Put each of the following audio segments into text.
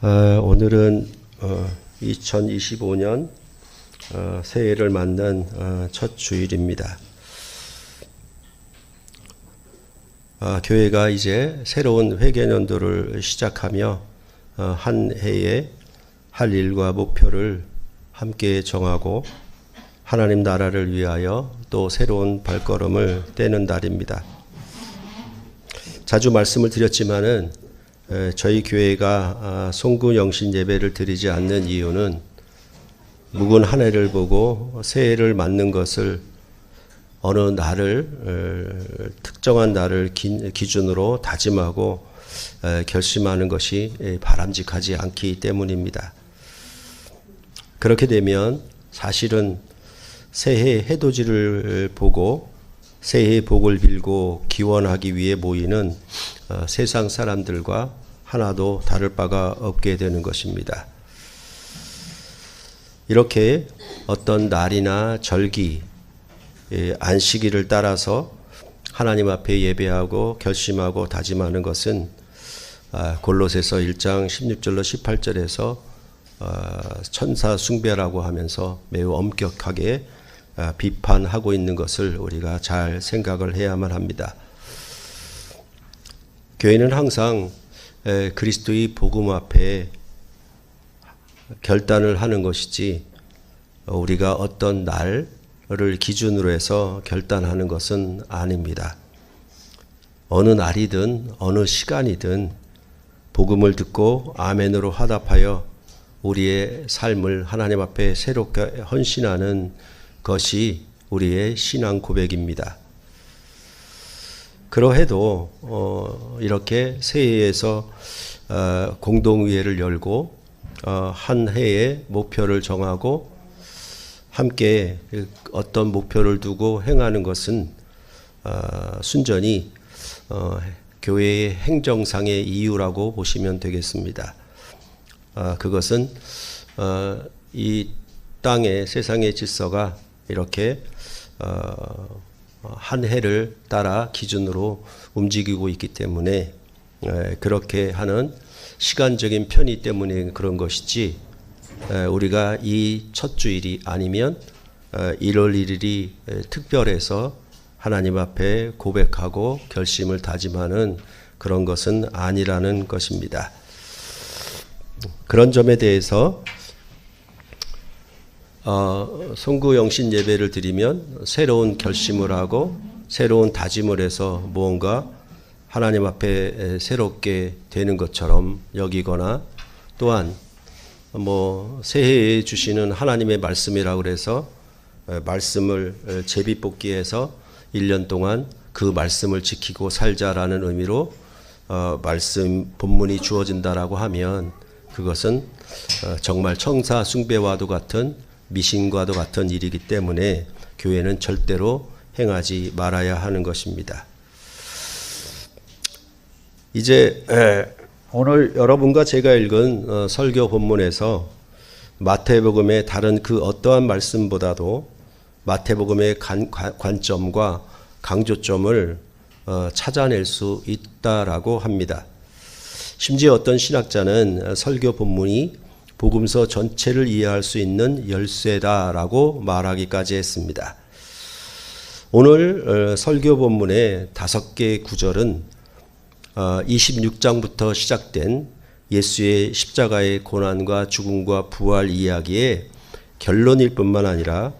오늘은 2025년 새해를 맞는 첫 주일입니다. 교회가 이제 새로운 회계년도를 시작하며 한 해에 할 일과 목표를 함께 정하고 하나님 나라를 위하여 또 새로운 발걸음을 떼는 날입니다. 자주 말씀을 드렸지만은 저희 교회가 송구 영신 예배를 드리지 않는 이유는 묵은 한 해를 보고 새해를 맞는 것을 어느 날을 특정한 날을 기준으로 다짐하고 결심하는 것이 바람직하지 않기 때문입니다. 그렇게 되면 사실은 새해 해돋이를 보고 새해의 복을 빌고 기원하기 위해 모이는 세상 사람들과 하나도 다를 바가 없게 되는 것입니다. 이렇게 어떤 날이나 절기, 안식일을 따라서 하나님 앞에 예배하고 결심하고 다짐하는 것은 골로새서 1장 16절로 18절에서 천사 숭배라고 하면서 매우 엄격하게 비판하고 있는 것을 우리가 잘 생각을 해야만 합니다. 교회는 항상 그리스도의 복음 앞에 결단을 하는 것이지 우리가 어떤 날을 기준으로 해서 결단하는 것은 아닙니다. 어느 날이든 어느 시간이든 복음을 듣고 아멘으로 화답하여 우리의 삶을 하나님 앞에 새롭게 헌신하는 것이 우리의 신앙 고백입니다. 그러해도 이렇게 새해에서 공동의회를 열고 한 해의 목표를 정하고 함께 어떤 목표를 두고 행하는 것은 순전히 교회의 행정상의 이유라고 보시면 되겠습니다. 그것은 이 땅의 세상의 질서가 이렇게 한 해를 따라 기준으로 움직이고 있기 때문에 그렇게 하는 시간적인 편의 때문에 그런 것이지 우리가 이 첫 주일이 아니면 1월 1일이 특별해서 하나님 앞에 고백하고 결심을 다짐하는 그런 것은 아니라는 것입니다. 그런 점에 대해서 송구 영신 예배를 드리면 새로운 결심을 하고 새로운 다짐을 해서 무언가 하나님 앞에 새롭게 되는 것처럼 여기거나 또한 새해에 주시는 하나님의 말씀이라고 그래서 말씀을 제비뽑기해서 1년 동안 그 말씀을 지키고 살자라는 의미로 말씀 본문이 주어진다라고 하면 그것은 정말 청사 숭배와도 같은 미신과도 같은 일이기 때문에 교회는 절대로 행하지 말아야 하는 것입니다. 이제 오늘 여러분과 제가 읽은 설교 본문에서 마태복음의 다른 그 어떠한 말씀보다도 마태복음의 관점과 강조점을 찾아낼 수 있다라고 합니다. 심지어 어떤 신학자는 설교 본문이 복음서 전체를 이해할 수 있는 열쇠다라고 말하기까지 했습니다. 오늘 설교 본문의 5개의 구절은 26장부터 시작된 예수의 십자가의 고난과 죽음과 부활 이야기의 결론일 뿐만 아니라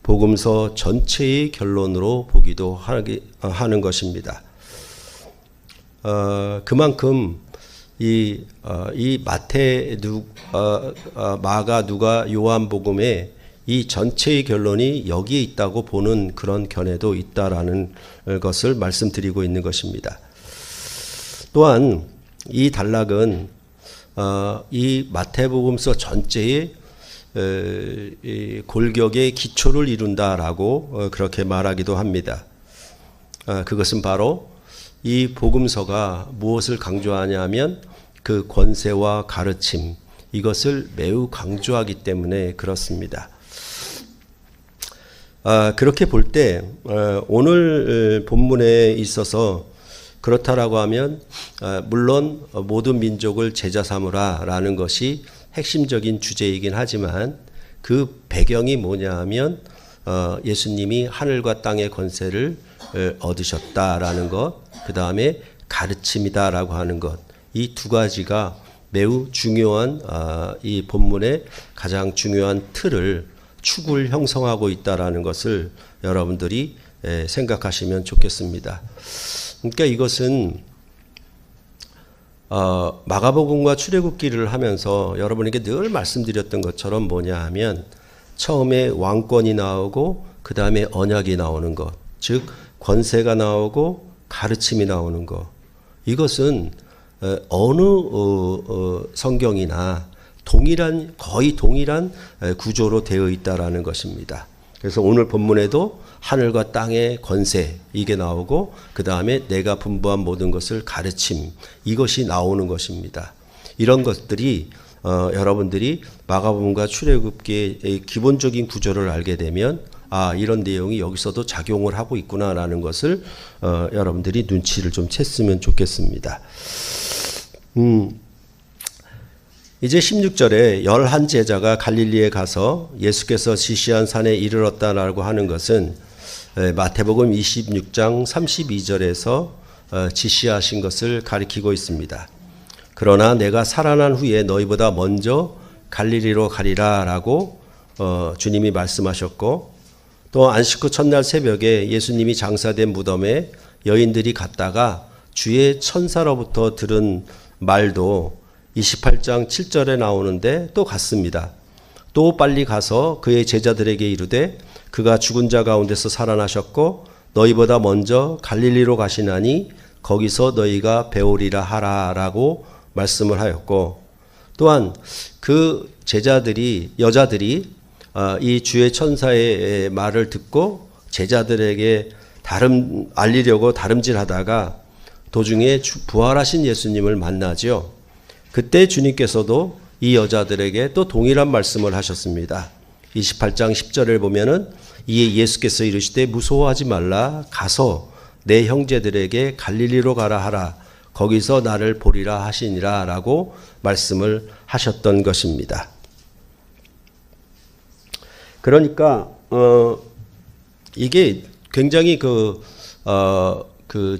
복음서 전체의 결론으로 보기도 하는 것입니다. 그만큼 이 마태, 마가, 누가, 요한복음의 이 전체의 결론이 여기에 있다고 보는 그런 견해도 있다라는 것을 말씀드리고 있는 것입니다. 또한 이 단락은 이 마태복음서 전체의 골격의 기초를 이룬다라고 그렇게 말하기도 합니다. 그것은 바로 이 복음서가 무엇을 강조하냐면 그 권세와 가르침, 이것을 매우 강조하기 때문에 그렇습니다. 그렇게 볼 때 오늘 본문에 있어서 그렇다라고 하면 물론 모든 민족을 제자 삼으라라는 것이 핵심적인 주제이긴 하지만 그 배경이 뭐냐 하면 예수님이 하늘과 땅의 권세를 얻으셨다라는 것, 그 다음에 가르침이다라고 하는 것, 이 두 가지가 매우 중요한 이 본문의 가장 중요한 틀을 축을 형성하고 있다라는 것을 여러분들이 생각하시면 좋겠습니다. 그러니까 이것은 마가복음과 출애굽기를 하면서 여러분에게 늘 말씀드렸던 것처럼 뭐냐 하면 처음에 왕권이 나오고 그 다음에 언약이 나오는 것, 즉 권세가 나오고 가르침이 나오는 것, 이것은 어느 성경이나 거의 동일한 구조로 되어 있다라는 것입니다. 그래서 오늘 본문에도 하늘과 땅의 권세 이게 나오고 그 다음에 내가 분부한 모든 것을 가르침 이것이 나오는 것입니다. 이런 것들이 여러분들이 마가복음과 출애굽기의 기본적인 구조를 알게 되면 이런 내용이 여기서도 작용을 하고 있구나라는 것을 여러분들이 눈치를 좀 챘으면 좋겠습니다. 이제 16절에 11제자가 갈릴리에 가서 예수께서 지시한 산에 이르렀다라고 하는 것은 마태복음 26장 32절에서 지시하신 것을 가리키고 있습니다. 그러나 내가 살아난 후에 너희보다 먼저 갈릴리로 가리라라고 주님이 말씀하셨고, 또 안식 후 첫날 새벽에 예수님이 장사된 무덤에 여인들이 갔다가 주의 천사로부터 들은 말도 28장 7절에 나오는데 또 갔습니다. 또 빨리 가서 그의 제자들에게 이르되 그가 죽은 자 가운데서 살아나셨고 너희보다 먼저 갈릴리로 가시나니 거기서 너희가 배우리라 하라라고 말씀을 하였고, 또한 그 여자들이 이 주의 천사의 말을 듣고 제자들에게 알리려고 다름질하다가 도중에 부활하신 예수님을 만나죠. 그때 주님께서도 이 여자들에게 또 동일한 말씀을 하셨습니다. 28장 10절을 보면은 이에 예수께서 이르시되 무서워하지 말라, 가서 내 형제들에게 갈릴리로 가라 하라, 거기서 나를 보리라 하시니라 라고 말씀을 하셨던 것입니다. 그러니까 이게 굉장히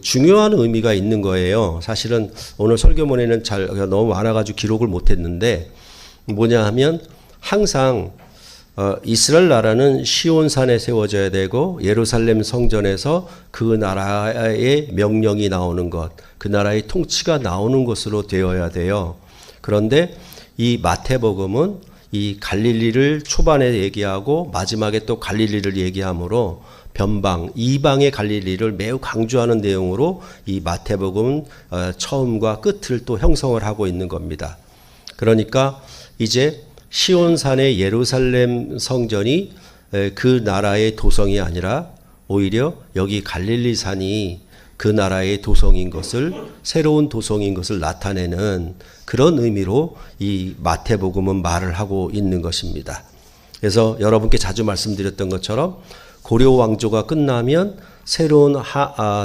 중요한 의미가 있는 거예요. 사실은 오늘 설교문에는 너무 많아가지고 기록을 못했는데 뭐냐 하면 항상 이스라엘 나라는 시온산에 세워져야 되고 예루살렘 성전에서 그 나라의 명령이 나오는 것, 그 나라의 통치가 나오는 것으로 되어야 돼요. 그런데 이 마태복음은 이 갈릴리를 초반에 얘기하고 마지막에 또 갈릴리를 얘기하므로 변방, 이방의 갈릴리를 매우 강조하는 내용으로 이 마태복음은 처음과 끝을 또 형성을 하고 있는 겁니다. 그러니까 이제 시온산의 예루살렘 성전이 그 나라의 도성이 아니라 오히려 여기 갈릴리산이 그 나라의 도성인 것을, 새로운 도성인 것을 나타내는 그런 의미로 이 마태복음은 말을 하고 있는 것입니다. 그래서 여러분께 자주 말씀드렸던 것처럼 고려 왕조가 끝나면 새로운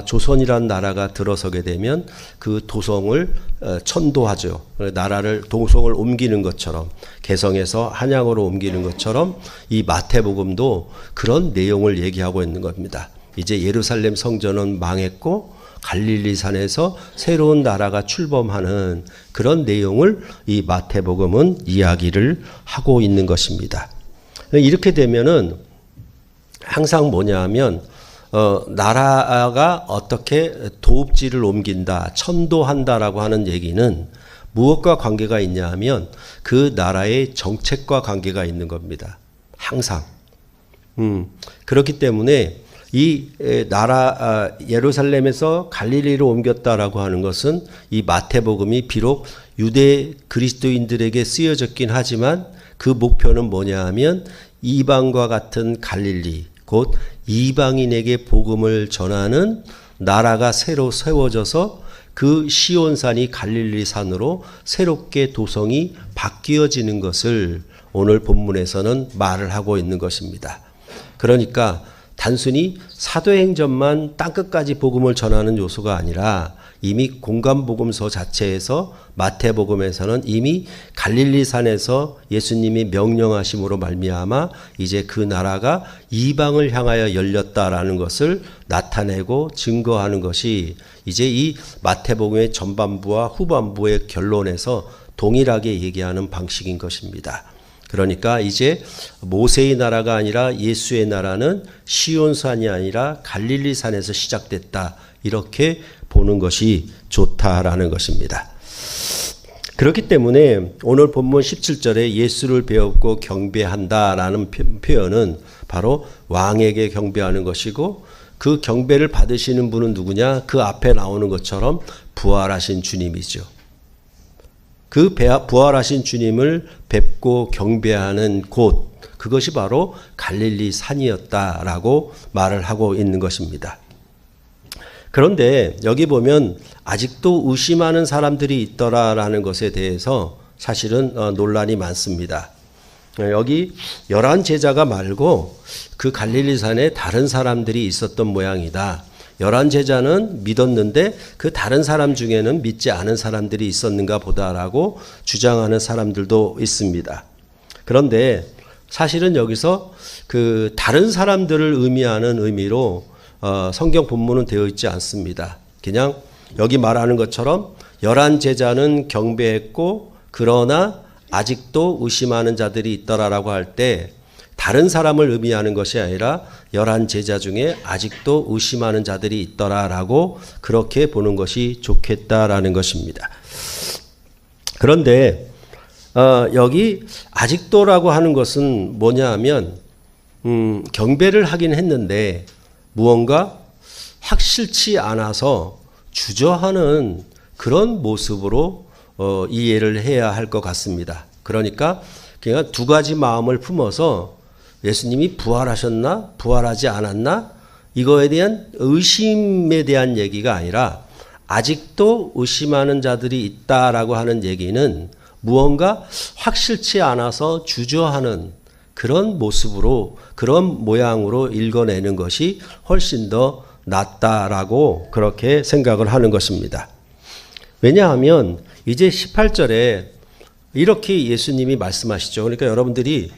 조선이라는 나라가 들어서게 되면 그 도성을 천도하죠. 도성을 옮기는 것처럼, 개성에서 한양으로 옮기는 것처럼 이 마태복음도 그런 내용을 얘기하고 있는 겁니다. 이제 예루살렘 성전은 망했고 갈릴리산에서 새로운 나라가 출범하는 그런 내용을 이 마태복음은 이야기를 하고 있는 것입니다. 이렇게 되면은 항상 뭐냐 하면 나라가 어떻게 도읍지를 옮긴다, 천도한다라고 하는 얘기는 무엇과 관계가 있냐 하면 그 나라의 정책과 관계가 있는 겁니다. 항상. 그렇기 때문에 이 나라 예루살렘에서 갈릴리로 옮겼다라고 하는 것은 이 마태복음이 비록 유대 그리스도인들에게 쓰여졌긴 하지만 그 목표는 뭐냐 하면 이방과 같은 갈릴리, 곧 이방인에게 복음을 전하는 나라가 새로 세워져서 그 시온산이 갈릴리산으로 새롭게 도성이 바뀌어지는 것을 오늘 본문에서는 말을 하고 있는 것입니다. 그러니까 단순히 사도행전만 땅끝까지 복음을 전하는 요소가 아니라 이미 공간복음서 자체에서 마태복음에서는 이미 갈릴리 산에서 예수님이 명령하심으로 말미암아 이제 그 나라가 이방을 향하여 열렸다라는 것을 나타내고 증거하는 것이 이제 이 마태복음의 전반부와 후반부의 결론에서 동일하게 얘기하는 방식인 것입니다. 그러니까 이제 모세의 나라가 아니라 예수의 나라는 시온산이 아니라 갈릴리 산에서 시작됐다. 이렇게 보는 것이 좋다라는 것입니다. 그렇기 때문에 오늘 본문 17절에 예수를 배웠고 경배한다라는 표현은 바로 왕에게 경배하는 것이고 그 경배를 받으시는 분은 누구냐? 그 앞에 나오는 것처럼 부활하신 주님이죠. 그 부활하신 주님을 뵙고 경배하는 곳, 그것이 바로 갈릴리 산이었다라고 말을 하고 있는 것입니다. 그런데 여기 보면 아직도 의심하는 사람들이 있더라라는 것에 대해서 사실은 논란이 많습니다. 여기 11 제자가 말고 그 갈릴리 산에 다른 사람들이 있었던 모양이다. 11 제자는 믿었는데 그 다른 사람 중에는 믿지 않은 사람들이 있었는가 보다라고 주장하는 사람들도 있습니다. 그런데 사실은 여기서 그 다른 사람들을 의미하는 의미로 성경 본문은 되어 있지 않습니다. 그냥 여기 말하는 것처럼 11 제자는 경배했고 그러나 아직도 의심하는 자들이 있더라라고 할 때 다른 사람을 의미하는 것이 아니라 11 제자 중에 아직도 의심하는 자들이 있더라라고 그렇게 보는 것이 좋겠다라는 것입니다. 그런데 여기 아직도라고 하는 것은 뭐냐 하면 경배를 하긴 했는데 무언가 확실치 않아서 주저하는 그런 모습으로 이해를 해야 할 것 같습니다. 그러니까 그냥 두 가지 마음을 품어서 예수님이 부활하셨나? 부활하지 않았나? 이거에 대한 의심에 대한 얘기가 아니라 아직도 의심하는 자들이 있다라고 하는 얘기는 무언가 확실치 않아서 주저하는 그런 모습으로, 그런 모양으로 읽어내는 것이 훨씬 더 낫다라고 그렇게 생각을 하는 것입니다. 왜냐하면 이제 18절에 이렇게 예수님이 말씀하시죠. 그러니까 여러분들이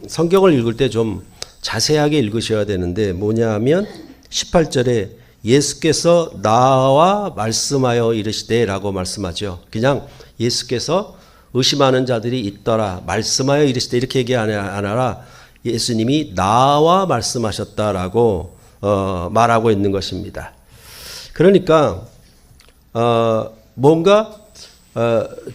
성경을 읽을 때 좀 자세하게 읽으셔야 되는데 뭐냐 하면 18절에 예수께서 나와 말씀하여 이르시되 라고 말씀하죠. 그냥 예수께서 의심하는 자들이 있더라 말씀하여 이르시되 이렇게 얘기 안 하라 예수님이 나와 말씀하셨다라고 말하고 있는 것입니다. 그러니까 뭔가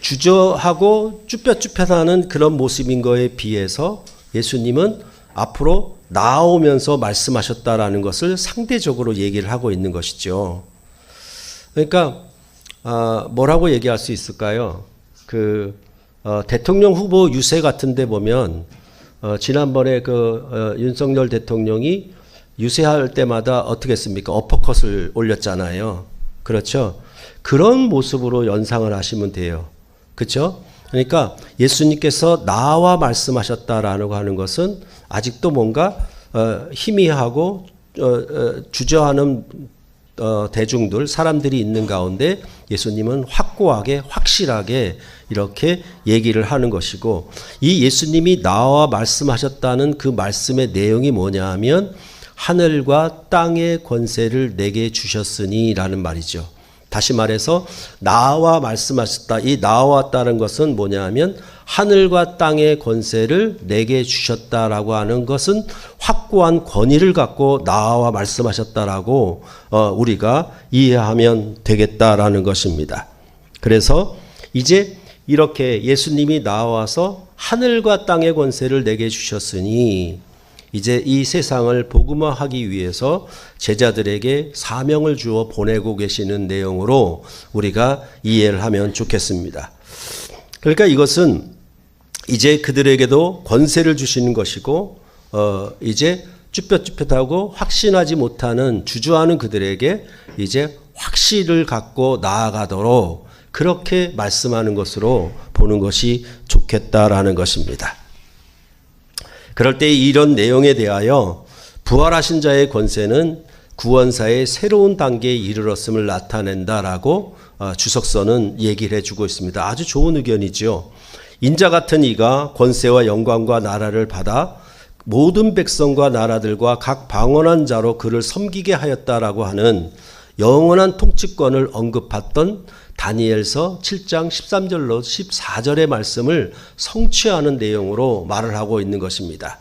주저하고 쭈뼛쭈뼛하는 그런 모습인 거에 비해서 예수님은 앞으로 나오면서 말씀하셨다라는 것을 상대적으로 얘기를 하고 있는 것이죠. 그러니까 뭐라고 얘기할 수 있을까요? 대통령 후보 유세 같은데 보면 지난번에 윤석열 대통령이 유세할 때마다 어떻게 했습니까? 어퍼컷을 올렸잖아요. 그렇죠? 그런 모습으로 연상을 하시면 돼요. 그렇죠? 그러니까 예수님께서 나와 말씀하셨다라고 하는 것은 아직도 뭔가 희미하고 주저하는 대중들, 사람들이 있는 가운데 예수님은 확고하게 확실하게 이렇게 얘기를 하는 것이고 이 예수님이 나와 말씀하셨다는 그 말씀의 내용이 뭐냐 하면 하늘과 땅의 권세를 내게 주셨으니 라는 말이죠. 다시 말해서 나와 말씀하셨다. 이 나왔다는 것은 뭐냐 하면 하늘과 땅의 권세를 내게 주셨다라고 하는 것은 확고한 권위를 갖고 나와 말씀하셨다라고 우리가 이해하면 되겠다라는 것입니다. 그래서 이제 이렇게 예수님이 나와서 하늘과 땅의 권세를 내게 주셨으니 이제 이 세상을 복음화하기 위해서 제자들에게 사명을 주어 보내고 계시는 내용으로 우리가 이해를 하면 좋겠습니다. 그러니까 이것은 이제 그들에게도 권세를 주시는 것이고 이제 쭈뼛쭈뼛하고 확신하지 못하는 주저하는 그들에게 이제 확신을 갖고 나아가도록 그렇게 말씀하는 것으로 보는 것이 좋겠다라는 것입니다. 그럴 때 이런 내용에 대하여 부활하신 자의 권세는 구원사의 새로운 단계에 이르렀음을 나타낸다라고 주석서는 얘기를 해주고 있습니다. 아주 좋은 의견이죠. 인자 같은 이가 권세와 영광과 나라를 받아 모든 백성과 나라들과 각 방언한 자로 그를 섬기게 하였다라고 하는 영원한 통치권을 언급했던 다니엘서 7장 13절로 14절의 말씀을 성취하는 내용으로 말을 하고 있는 것입니다.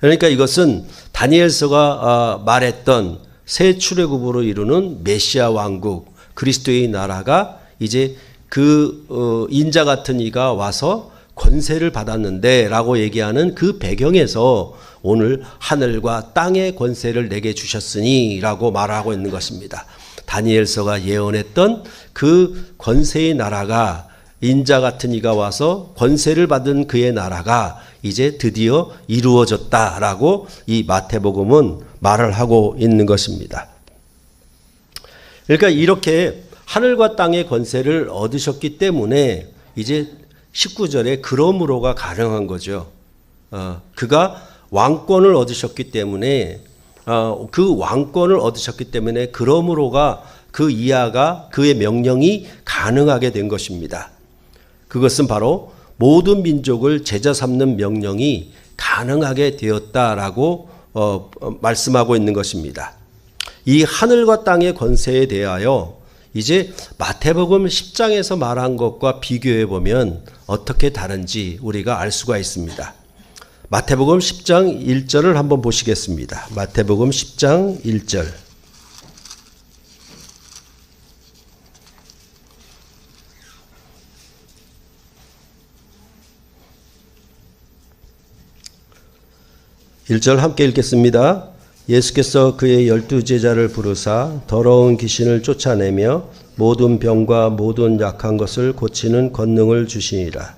그러니까 이것은 다니엘서가 말했던 새 출애굽으로 이루는 메시아 왕국, 그리스도의 나라가 이제 그 인자 같은 이가 와서 권세를 받았는데 라고 얘기하는 그 배경에서 오늘 하늘과 땅의 권세를 내게 주셨으니 라고 말하고 있는 것입니다. 다니엘서가 예언했던 그 권세의 나라가 인자 같은 이가 와서 권세를 받은 그의 나라가 이제 드디어 이루어졌다라고 이 마태복음은 말을 하고 있는 것입니다. 그러니까 이렇게 하늘과 땅의 권세를 얻으셨기 때문에 이제 19절에 그러므로가 가능한 거죠. 그가 왕권을 얻으셨기 때문에 그 왕권을 얻으셨기 때문에 그러므로가 그 이하가 그의 명령이 가능하게 된 것입니다. 그것은 바로 모든 민족을 제자 삼는 명령이 가능하게 되었다라고 말씀하고 있는 것입니다. 이 하늘과 땅의 권세에 대하여 이제 마태복음 10장에서 말한 것과 비교해 보면 어떻게 다른지 우리가 알 수가 있습니다. 마태복음 10장 1절을 한번 보시겠습니다. 마태복음 10장 1절. (1절) 함께 읽겠습니다. 예수께서 그의 12제자를 부르사 더러운 귀신을 쫓아내며 모든 병과 모든 약한 것을 고치는 권능을 주시니라.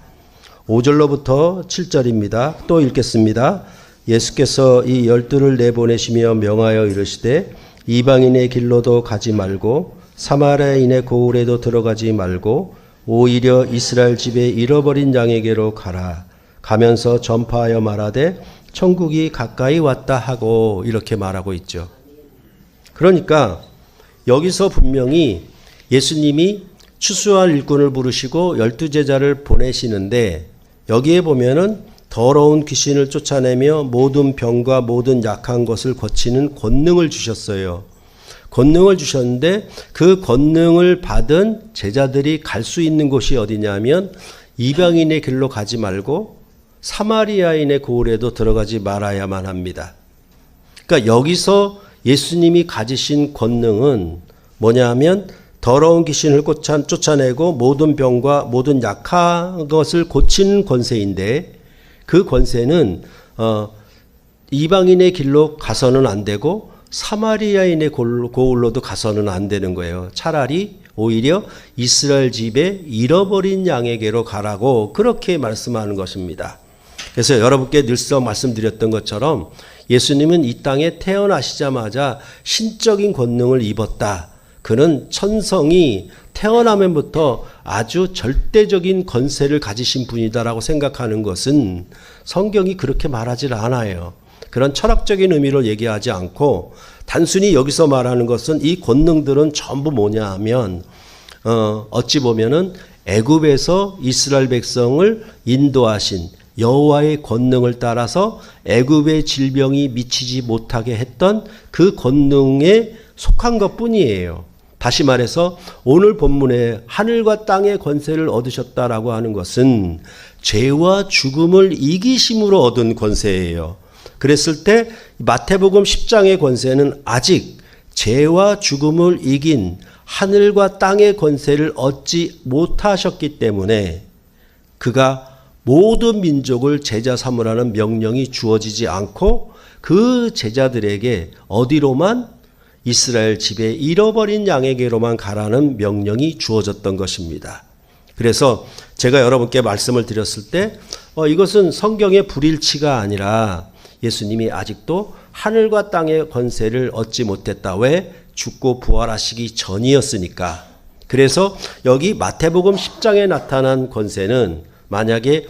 5절로부터 7절입니다. 또 읽겠습니다. 예수께서 이 12를 내보내시며 명하여 이르시되 이방인의 길로도 가지 말고 사마리아인의 고을에도 들어가지 말고 오히려 이스라엘 집에 잃어버린 양에게로 가라. 가면서 전파하여 말하되 천국이 가까이 왔다 하고 이렇게 말하고 있죠. 그러니까 여기서 분명히 예수님이 추수할 일꾼을 부르시고 12제자를 보내시는데 여기에 보면은 더러운 귀신을 쫓아내며 모든 병과 모든 약한 것을 고치는 권능을 주셨어요. 권능을 주셨는데 그 권능을 받은 제자들이 갈 수 있는 곳이 어디냐면 이방인의 길로 가지 말고 사마리아인의 고을에도 들어가지 말아야만 합니다. 그러니까 여기서 예수님이 가지신 권능은 뭐냐 하면 더러운 귀신을 쫓아내고 모든 병과 모든 약한 것을 고치는 권세인데 그 권세는 이방인의 길로 가서는 안 되고 사마리아인의 고을로도 가서는 안 되는 거예요. 차라리 오히려 이스라엘 집에 잃어버린 양에게로 가라고 그렇게 말씀하는 것입니다. 그래서 여러분께 늘상 말씀드렸던 것처럼 예수님은 이 땅에 태어나시자마자 신적인 권능을 입었다. 그는 천성이 태어나면부터 아주 절대적인 권세를 가지신 분이다라고 생각하는 것은 성경이 그렇게 말하지 않아요. 그런 철학적인 의미로 얘기하지 않고 단순히 여기서 말하는 것은 이 권능들은 전부 뭐냐 하면 어찌 보면은 애굽에서 이스라엘 백성을 인도하신 여호와의 권능을 따라서 애굽의 질병이 미치지 못하게 했던 그 권능에 속한 것뿐이에요. 다시 말해서 오늘 본문에 하늘과 땅의 권세를 얻으셨다라고 하는 것은 죄와 죽음을 이기심으로 얻은 권세예요. 그랬을 때 마태복음 10장의 권세는 아직 죄와 죽음을 이긴 하늘과 땅의 권세를 얻지 못하셨기 때문에 그가 모든 민족을 제자 삼으라는 명령이 주어지지 않고 그 제자들에게 어디로만 이스라엘 집에 잃어버린 양에게로만 가라는 명령이 주어졌던 것입니다. 그래서 제가 여러분께 말씀을 드렸을 때 이것은 성경의 불일치가 아니라 예수님이 아직도 하늘과 땅의 권세를 얻지 못했다. 왜? 죽고 부활하시기 전이었으니까. 그래서 여기 마태복음 10장에 나타난 권세는 만약에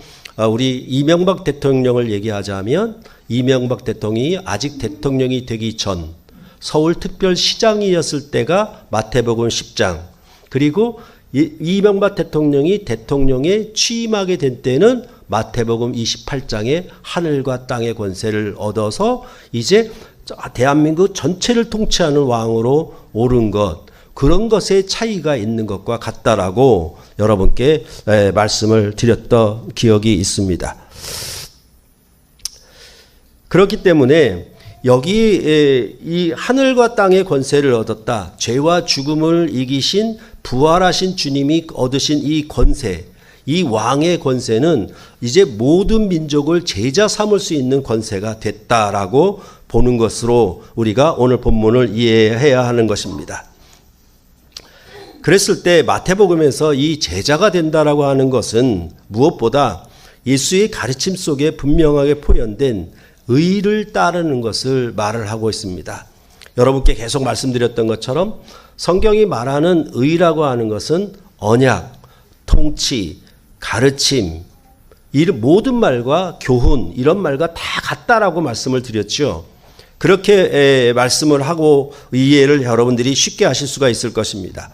우리 이명박 대통령을 얘기하자면 이명박 대통령이 아직 대통령이 되기 전 서울특별시장이었을 때가 마태복음 10장, 그리고 이명박 대통령이 대통령에 취임하게 된 때는 마태복음 28장에 하늘과 땅의 권세를 얻어서 이제 대한민국 전체를 통치하는 왕으로 오른 것, 그런 것에 차이가 있는 것과 같다라고 여러분께 말씀을 드렸던 기억이 있습니다. 그렇기 때문에 여기 이 하늘과 땅의 권세를 얻었다. 죄와 죽음을 이기신 부활하신 주님이 얻으신 이 권세, 이 왕의 권세는 이제 모든 민족을 제자 삼을 수 있는 권세가 됐다라고 보는 것으로 우리가 오늘 본문을 이해해야 하는 것입니다. 그랬을 때 마태복음에서 이 제자가 된다라고 하는 것은 무엇보다 예수의 가르침 속에 분명하게 표현된 의를 따르는 것을 말을 하고 있습니다. 여러분께 계속 말씀드렸던 것처럼 성경이 말하는 의라고 하는 것은 언약, 통치, 가르침, 이 모든 말과 교훈, 이런 말과 다 같다라고 말씀을 드렸죠. 그렇게 말씀을 하고 이해를 여러분들이 쉽게 하실 수가 있을 것입니다.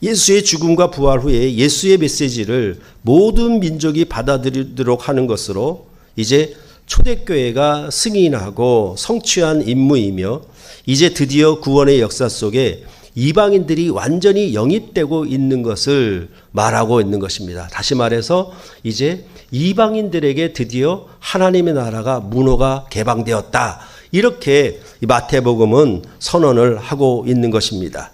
예수의 죽음과 부활 후에 예수의 메시지를 모든 민족이 받아들이도록 하는 것으로 이제 초대교회가 승인하고 성취한 임무이며, 이제 드디어 구원의 역사 속에 이방인들이 완전히 영입되고 있는 것을 말하고 있는 것입니다. 다시 말해서 이제 이방인들에게 드디어 하나님의 나라가 문호가 개방되었다, 이렇게 마태복음은 선언을 하고 있는 것입니다.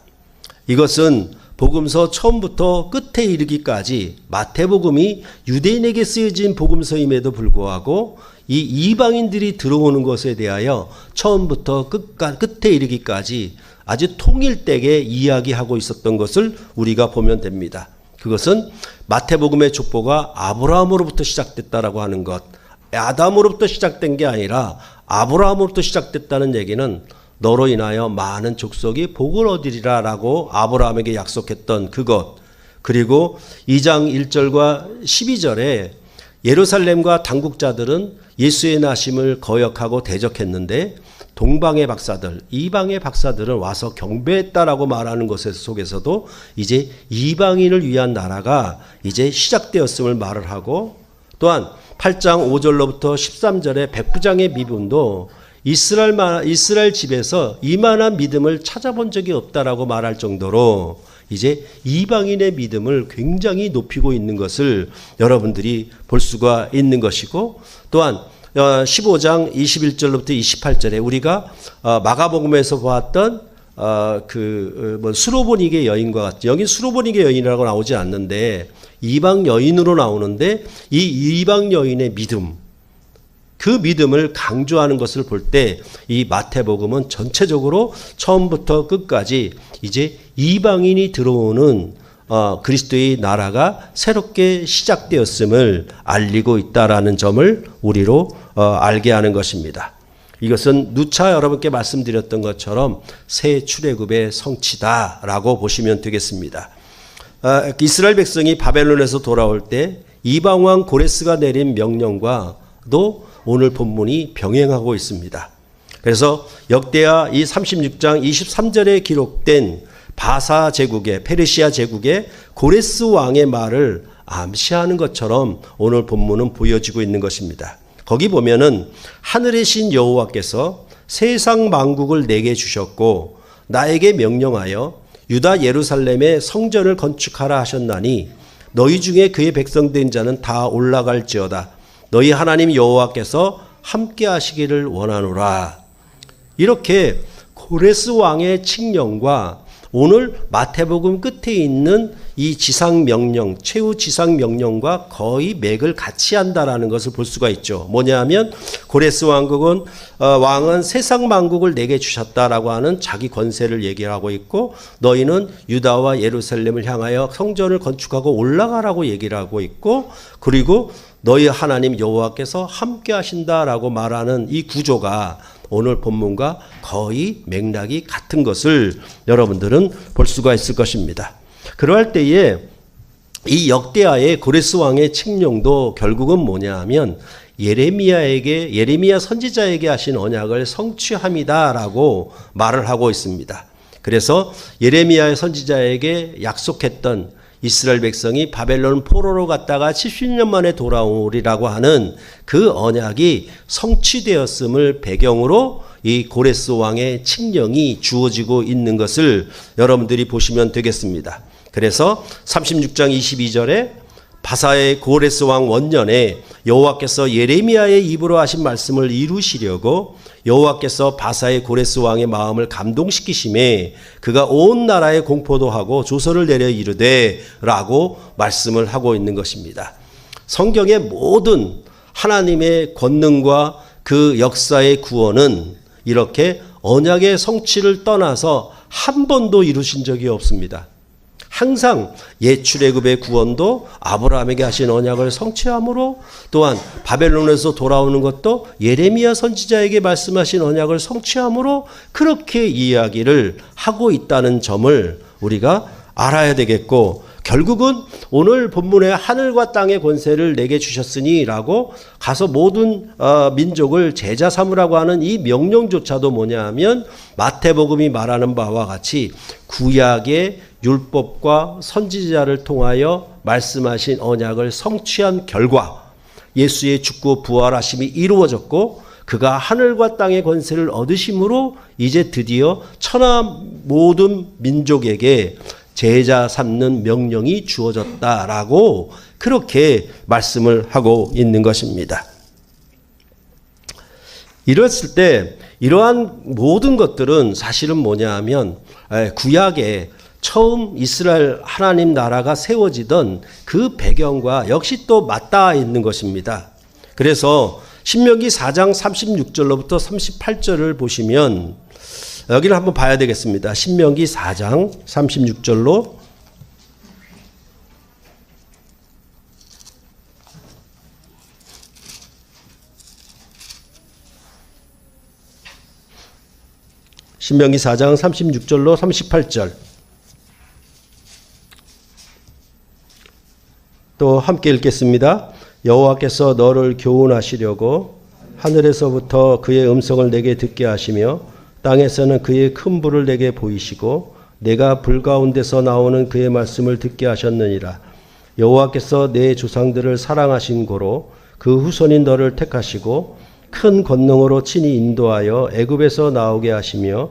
이것은 복음서 처음부터 끝에 이르기까지 마태복음이 유대인에게 쓰여진 복음서임에도 불구하고 이 이방인들이 들어오는 것에 대하여 처음부터 끝에 이르기까지 아주 통일되게 이야기하고 있었던 것을 우리가 보면 됩니다. 그것은 마태복음의 족보가 아브라함으로부터 시작됐다라고 하는 것, 아담으로부터 시작된 게 아니라 아브라함으로부터 시작됐다는 얘기는 너로 인하여 많은 족속이 복을 얻으리라 라고 아브라함에게 약속했던 그것, 그리고 2장 1절과 12절에 예루살렘과 당국자들은 예수의 나심을 거역하고 대적했는데 동방의 박사들, 이방의 박사들은 와서 경배했다라고 말하는 것 속에서도 이제 이방인을 위한 나라가 이제 시작되었음을 말을 하고, 또한 8장 5절로부터 13절의 백부장의 미분도 이스라엘 집에서 이만한 믿음을 찾아본 적이 없다라고 말할 정도로 이제 이방인의 믿음을 굉장히 높이고 있는 것을 여러분들이 볼 수가 있는 것이고, 또한 15장 21절로부터 28절에 우리가 마가복음에서 보았던 수로보니게 여인과 같이, 여기 수로보니게 여인이라고 나오지 않는데 이방 여인으로 나오는데, 이 이방 여인의 믿음, 그 믿음을 강조하는 것을 볼 때 이 마태복음은 전체적으로 처음부터 끝까지 이제 이방인이 들어오는 그리스도의 나라가 새롭게 시작되었음을 알리고 있다라는 점을 우리로 알게 하는 것입니다. 이것은 누차 여러분께 말씀드렸던 것처럼 새 출애굽의 성취다라고 보시면 되겠습니다. 이스라엘 백성이 바벨론에서 돌아올 때 이방 왕 고레스가 내린 명령과도 오늘 본문이 병행하고 있습니다. 그래서 역대하 이 36장 23절에 기록된 바사 제국의, 페르시아 제국의 고레스 왕의 말을 암시하는 것처럼 오늘 본문은 보여지고 있는 것입니다. 거기 보면은 하늘의 신 여호와께서 세상 만국을 내게 주셨고 나에게 명령하여 유다 예루살렘에 성전을 건축하라 하셨나니 너희 중에 그의 백성된 자는 다 올라갈지어다. 너희 하나님 여호와께서 함께 하시기를 원하노라. 이렇게 고레스 왕의 칙령과 오늘 마태복음 끝에 있는 이 지상명령, 최후 지상명령과 거의 맥을 같이 한다라는 것을 볼 수가 있죠. 뭐냐하면 고레스 왕은 세상 만국을 내게 주셨다라고 하는 자기 권세를 얘기하고 있고, 너희는 유다와 예루살렘을 향하여 성전을 건축하고 올라가라고 얘기를 하고 있고, 그리고 너희 하나님 여호와께서 함께 하신다라고 말하는 이 구조가 오늘 본문과 거의 맥락이 같은 것을 여러분들은 볼 수가 있을 것입니다. 그러할 때에 이 역대하의 고레스 왕의 칙령도 결국은 뭐냐 하면 예레미야 선지자에게 하신 언약을 성취함이다라고 말을 하고 있습니다. 그래서 예레미야 선지자에게 약속했던 이스라엘 백성이 바벨론 포로로 갔다가 70년 만에 돌아오리라고 하는 그 언약이 성취되었음을 배경으로 이 고레스 왕의 칙령이 주어지고 있는 것을 여러분들이 보시면 되겠습니다. 그래서 36장 22절에 바사의 고레스 왕 원년에 여호와께서 예레미야의 입으로 하신 말씀을 이루시려고 여호와께서 바사의 고레스 왕의 마음을 감동시키심에 그가 온 나라에 공포도 하고 조서를 내려 이르되 라고 말씀을 하고 있는 것입니다. 성경의 모든 하나님의 권능과 그 역사의 구원은 이렇게 언약의 성취를 떠나서 한 번도 이루신 적이 없습니다. 항상 옛 출애굽의 구원도 아브라함에게 하신 언약을 성취함으로, 또한 바벨론에서 돌아오는 것도 예레미야 선지자에게 말씀하신 언약을 성취함으로 그렇게 이야기를 하고 있다는 점을 우리가 알아야 되겠고, 결국은 오늘 본문에 하늘과 땅의 권세를 내게 주셨으니 라고 가서 모든 민족을 제자 삼으라고 하는 이 명령조차도 뭐냐 하면 마태복음이 말하는 바와 같이 구약의 율법과 선지자를 통하여 말씀하신 언약을 성취한 결과 예수의 죽고 부활하심이 이루어졌고, 그가 하늘과 땅의 권세를 얻으심으로 이제 드디어 천하 모든 민족에게 제자 삼는 명령이 주어졌다라고 그렇게 말씀을 하고 있는 것입니다. 이랬을 때 이러한 모든 것들은 사실은 뭐냐 하면 구약에 처음 이스라엘 하나님 나라가 세워지던 그 배경과 역시 또 맞닿아 있는 것입니다. 그래서 신명기 4장 36절로부터 38절을 보시면 여기를 한번 봐야 되겠습니다. 신명기 4장 36절로 신명기 4장 36절로 38절 또 함께 읽겠습니다. 여호와께서 너를 교훈하시려고 하늘에서부터 그의 음성을 내게 듣게 하시며 땅에서는 그의 큰 불을 내게 보이시고 내가 불 가운데서 나오는 그의 말씀을 듣게 하셨느니라. 여호와께서 내 조상들을 사랑하신 고로 그 후손인 너를 택하시고 큰 권능으로 친히 인도하여 애굽에서 나오게 하시며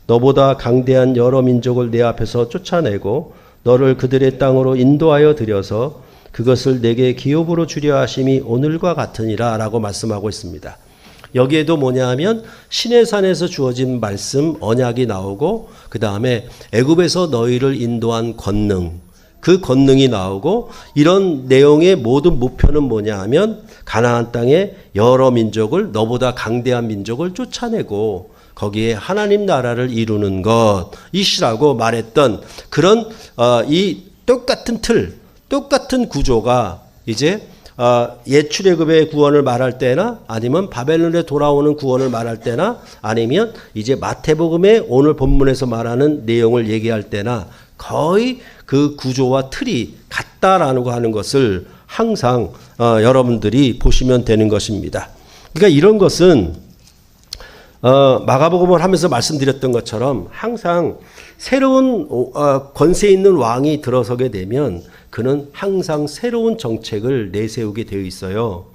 너보다 강대한 여러 민족을 내 앞에서 쫓아내고 너를 그들의 땅으로 인도하여 들여서 그것을 내게 기업으로 주려 하심이 오늘과 같으니라 라고 말씀하고 있습니다. 여기에도 뭐냐 하면 시내산에서 주어진 말씀 언약이 나오고, 그 다음에 애굽에서 너희를 인도한 권능, 그 권능이 나오고, 이런 내용의 모든 목표는 뭐냐 하면 가나안 땅에 여러 민족을, 너보다 강대한 민족을 쫓아내고 거기에 하나님 나라를 이루는 것이시라고 말했던 그런 이 똑같은 틀, 똑같은 구조가 이제 옛 출애굽의 구원을 말할 때나 아니면 바벨론에 돌아오는 구원을 말할 때나 아니면 이제 마태복음의 오늘 본문에서 말하는 내용을 얘기할 때나 거의 그 구조와 틀이 같다라고 하는 것을 항상 여러분들이 보시면 되는 것입니다. 그러니까 이런 것은 마가복음을 하면서 말씀드렸던 것처럼 항상 새로운 권세 있는 왕이 들어서게 되면 그는 항상 새로운 정책을 내세우게 되어 있어요.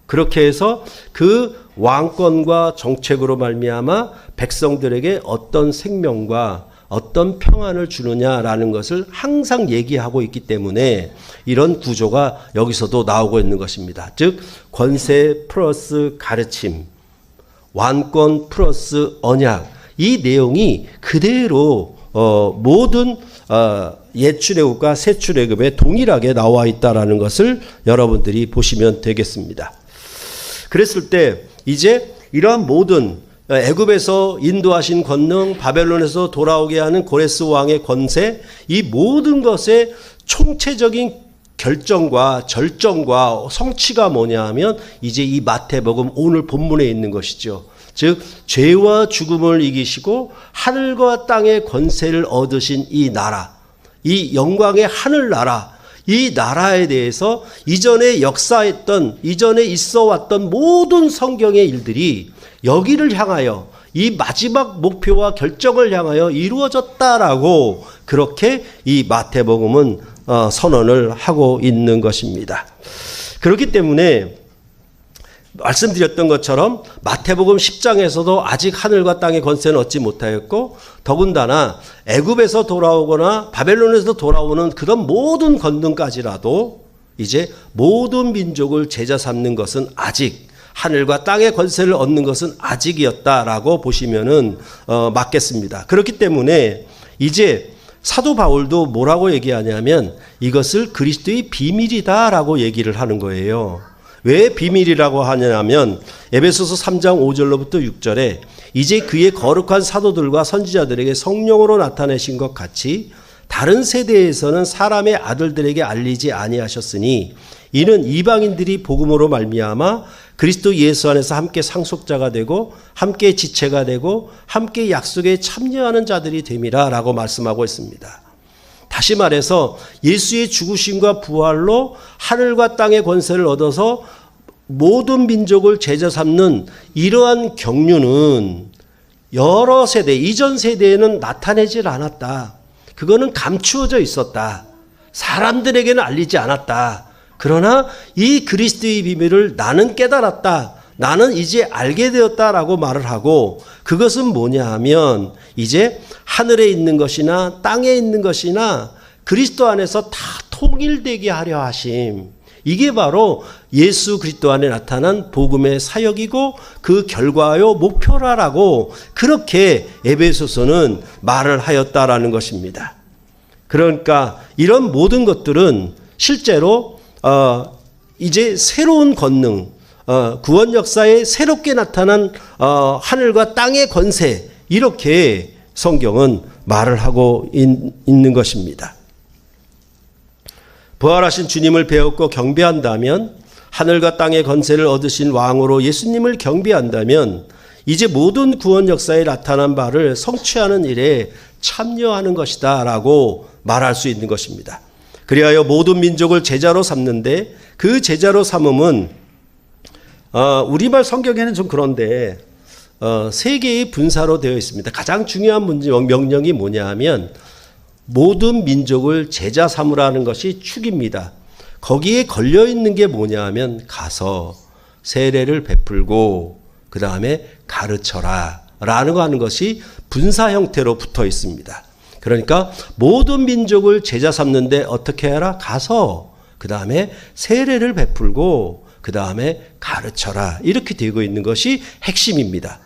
그렇게 해서 그 왕권과 정책으로 말미암아 백성들에게 어떤 생명과 어떤 평안을 주느냐라는 것을 항상 얘기하고 있기 때문에 이런 구조가 여기서도 나오고 있는 것입니다. 즉 권세 플러스 가르침, 왕권 플러스 언약, 이 내용이 그대로 모든 옛 출애굽과 새 출애굽에 동일하게 나와 있다라는 것을 여러분들이 보시면 되겠습니다. 그랬을 때 이제 이러한 모든 애굽에서 인도하신 권능, 바벨론에서 돌아오게 하는 고레스 왕의 권세, 이 모든 것의 총체적인 결정과 절정과 성취가 뭐냐 하면 이제 이 마태복음 오늘 본문에 있는 것이죠. 즉 죄와 죽음을 이기시고 하늘과 땅의 권세를 얻으신 이 나라, 이 영광의 하늘나라, 이 나라에 대해서 이전에 역사했던, 이전에 있어 왔던 모든 성경의 일들이 여기를 향하여, 이 마지막 목표와 결정을 향하여 이루어졌다라고 그렇게 이 마태복음은 선언을 하고 있는 것입니다. 그렇기 때문에 말씀드렸던 것처럼 마태복음 10장에서도 아직 하늘과 땅의 권세는 얻지 못하였고, 더군다나 애굽에서 돌아오거나 바벨론에서 돌아오는 그런 모든 권능까지라도 이제 모든 민족을 제자 삼는 것은 아직, 하늘과 땅의 권세를 얻는 것은 아직이었다라고 보시면은 맞겠습니다. 그렇기 때문에 이제 사도 바울도 뭐라고 얘기하냐면 이것을 그리스도의 비밀이다라고 얘기를 하는 거예요. 왜 비밀이라고 하냐면 에베소서 3장 5절로부터 6절에 이제 그의 거룩한 사도들과 선지자들에게 성령으로 나타내신 것 같이 다른 세대에서는 사람의 아들들에게 알리지 아니하셨으니 이는 이방인들이 복음으로 말미암아 그리스도 예수 안에서 함께 상속자가 되고 함께 지체가 되고 함께 약속에 참여하는 자들이 됨이라 라고 말씀하고 있습니다. 다시 말해서 예수의 죽으심과 부활로 하늘과 땅의 권세를 얻어서 모든 민족을 제자 삼는 이러한 경륜은 여러 세대, 이전 세대에는 나타내질 않았다. 그거는 감추어져 있었다. 사람들에게는 알리지 않았다. 그러나 이 그리스도의 비밀을 나는 깨달았다. 나는 이제 알게 되었다라고 말을 하고, 그것은 뭐냐 하면 이제 하늘에 있는 것이나 땅에 있는 것이나 그리스도 안에서 다 통일되게 하려 하심. 이게 바로 예수 그리스도 안에 나타난 복음의 사역이고 그 결과요 목표라라고 그렇게 에베소서는 말을 하였다라는 것입니다. 그러니까 이런 모든 것들은 실제로 이제 새로운 권능, 구원 역사에 새롭게 나타난 하늘과 땅의 권세, 이렇게 성경은 말을 하고 있는 것입니다. 부활하신 주님을 배웠고 경배한다면, 하늘과 땅의 권세를 얻으신 왕으로 예수님을 경배한다면 이제 모든 구원 역사에 나타난 바를 성취하는 일에 참여하는 것이다 라고 말할 수 있는 것입니다. 그리하여 모든 민족을 제자로 삼는데, 그 제자로 삼음은 우리말 성경에는 좀 그런데 세 개의 분사로 되어 있습니다. 가장 중요한 명령이 뭐냐 하면 모든 민족을 제자 삼으라는 것이 축입니다. 거기에 걸려 있는 게 뭐냐 하면 가서 세례를 베풀고 그 다음에 가르쳐라 라는 거 하는 것이 분사 형태로 붙어 있습니다. 그러니까 모든 민족을 제자 삼는데 어떻게 해라? 가서 그 다음에 세례를 베풀고 그 다음에 가르쳐라, 이렇게 되고 있는 것이 핵심입니다.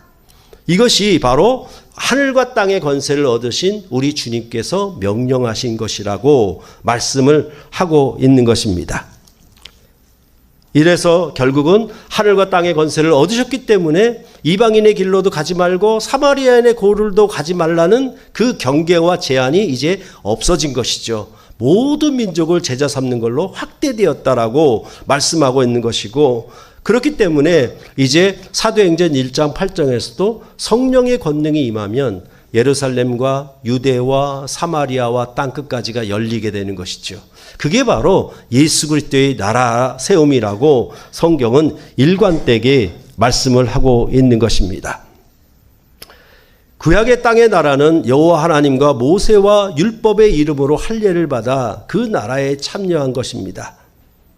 이것이 바로 하늘과 땅의 권세를 얻으신 우리 주님께서 명령하신 것이라고 말씀을 하고 있는 것입니다. 이래서 결국은 하늘과 땅의 권세를 얻으셨기 때문에 이방인의 길로도 가지 말고 사마리아인의 고를도 가지 말라는 그 경계와 제한이 이제 없어진 것이죠. 모든 민족을 제자 삼는 걸로 확대되었다라고 말씀하고 있는 것이고, 그렇기 때문에 이제 사도행전 1장 8장에서도 성령의 권능이 임하면 예루살렘과 유대와 사마리아와 땅끝까지가 열리게 되는 것이죠. 그게 바로 예수 그리스도의 나라 세움이라고 성경은 일관되게 말씀을 하고 있는 것입니다. 구약의 땅의 나라는 여호와 하나님과 모세와 율법의 이름으로 할례를 받아 그 나라에 참여한 것입니다.